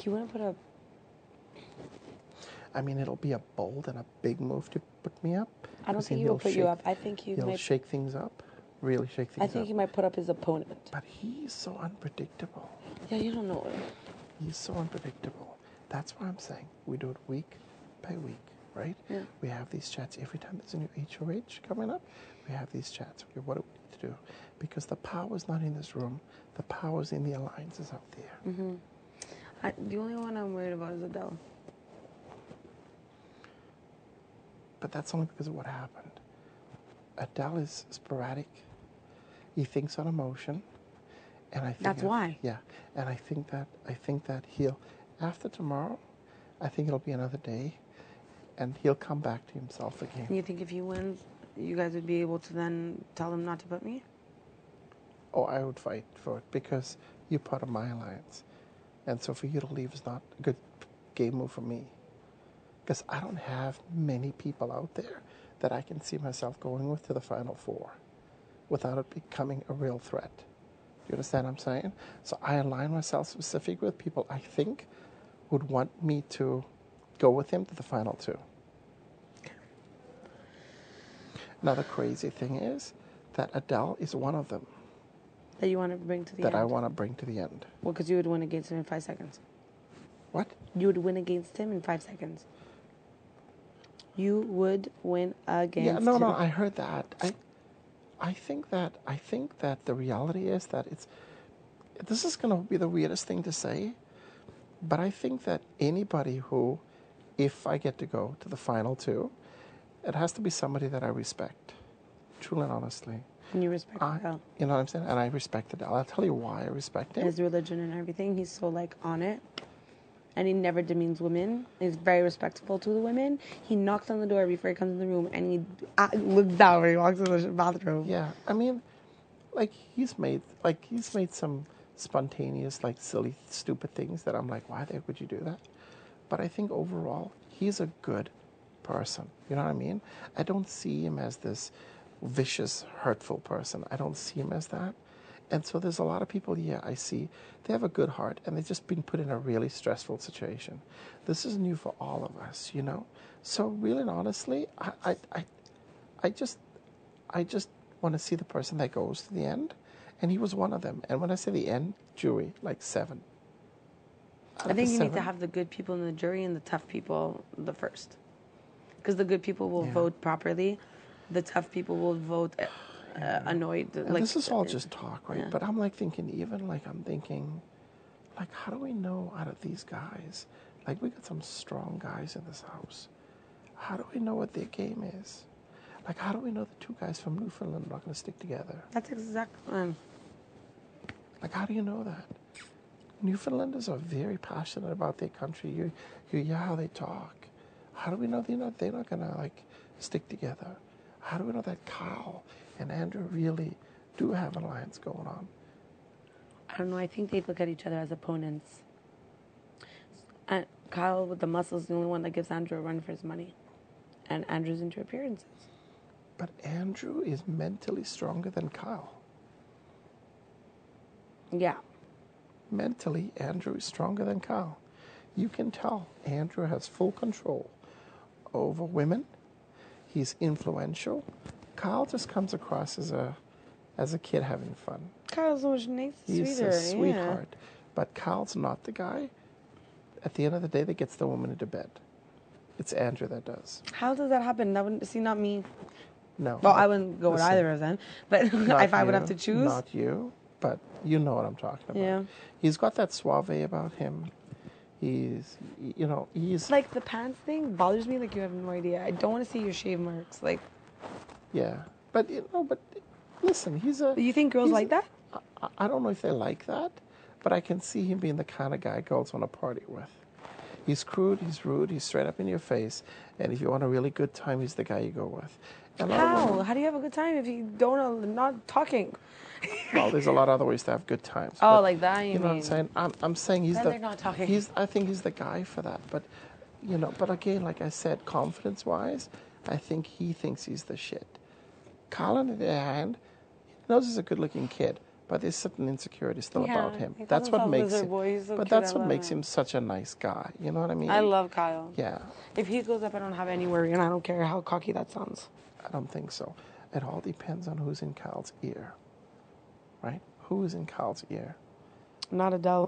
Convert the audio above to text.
He wouldn't put up. I mean, it'll be a bold and a big move to put me up. I don't think he will put you up. I think he'll shake things up, really shake things up. I think he might put up his opponent. But he's so unpredictable. Yeah, you don't know him. He's so unpredictable. That's why I'm saying we do it week by week, right? Yeah. We have these chats every time there's a new HOH coming up. We have these chats. Okay, what do we need to do? Because the power is not in this room. The power is in the alliances out there. Mm-hmm. The only one I'm worried about is Adele. But that's only because of what happened. Adele is sporadic. He thinks on emotion, and I think that's why. Yeah, and I think that he'll, after tomorrow, I think it'll be another day, and he'll come back to himself again. You think if he wins, you guys would be able to then tell him not to put me? Oh, I would fight for it because you're part of my alliance, and so for you to leave is not a good game move for me. Because I don't have many people out there that I can see myself going with to the Final Four without it becoming a real threat. Do you understand what I'm saying? So I align myself specifically with people I think would want me to go with him to the Final Two. Now the crazy thing is that Adele is one of them. That you want to bring to the end? That I want to bring to the end. Well, because you would win against him in 5 seconds. What? You would win against him in 5 seconds. You would win against him. No, I heard that. I think that the reality is that this is going to be the weirdest thing to say, but I think that anybody who, if I get to go to the Final Two, it has to be somebody that I respect, truly and honestly. And you respect Adele. You know what I'm saying? And I respect Adele. I'll tell you why I respect him. His religion and everything, he's so on it. And he never demeans women. He's very respectful to the women. He knocks on the door before he comes in the room, and he looks down when he walks in the bathroom. Yeah, I mean, he's made some spontaneous, silly, stupid things that I'm like, why the heck would you do that? But I think overall, he's a good person. You know what I mean? I don't see him as this vicious, hurtful person. I don't see him as that. And so there's a lot of people, I see, they have a good heart, and they've just been put in a really stressful situation. This is new for all of us, you know? So really and honestly, I just want to see the person that goes to the end, and he was one of them. And when I say the end, jury, 7. I think you need to have the good people in the jury and the tough people the first. Because the good people will vote properly. The tough people will vote annoyed. This is all just talk, right? Yeah. But I'm thinking, how do we know out of these guys? We got some strong guys in this house. How do we know what their game is? How do we know the two guys from Newfoundland are not going to stick together? That's exactly. How do you know that? Newfoundlanders are very passionate about their country. You hear how they talk. How do we know they're not going to stick together? How do we know that Kyle and Andrew really do have an alliance going on? I don't know. I think they look at each other as opponents. And Kyle with the muscle is the only one that gives Andrew a run for his money. And Andrew's into appearances. But Andrew is mentally stronger than Kyle. Yeah. Mentally, Andrew is stronger than Kyle. You can tell Andrew has full control over women. He's influential. Kyle just comes across as a kid having fun. Kyle's so much nicer, He's a sweetheart. Yeah. But Kyle's not the guy, at the end of the day, that gets the woman into bed. It's Andrew that does. How does that happen? Not me. No. Well, I wouldn't go with either of them. But if I would have to choose. Not you, but you know what I'm talking about. Yeah. He's got that suave about him. He's... the pants thing bothers me you have no idea. I don't want to see your shave marks. Yeah. But, listen, he's a... You think girls like that? I don't know if they like that, but I can see him being the kind of guy girls want to party with. He's crude, he's rude, he's straight up in your face, and if you want a really good time, he's the guy you go with. And how? How do you have a good time if you not talking? Well, there's a lot of other ways to have good times. Oh, like that, you know what I'm saying? I'm saying he's they're not talking. I think he's the guy for that. But, but again, like I said, confidence-wise, I think he thinks he's the shit. Colin, on the other hand, he knows he's a good-looking kid, but there's certain insecurity still Yeah, about him. he calls That's what himself makes Lizard him. Boy. He's so But cute. that's I what love makes him. him such a nice guy. You know what I mean? I love Kyle. Yeah, If he goes up, I don't have any worry, and I don't care how cocky that sounds. I don't think so. It all depends on who's in Kyle's ear, right? Who is in Kyle's ear? Not Adele.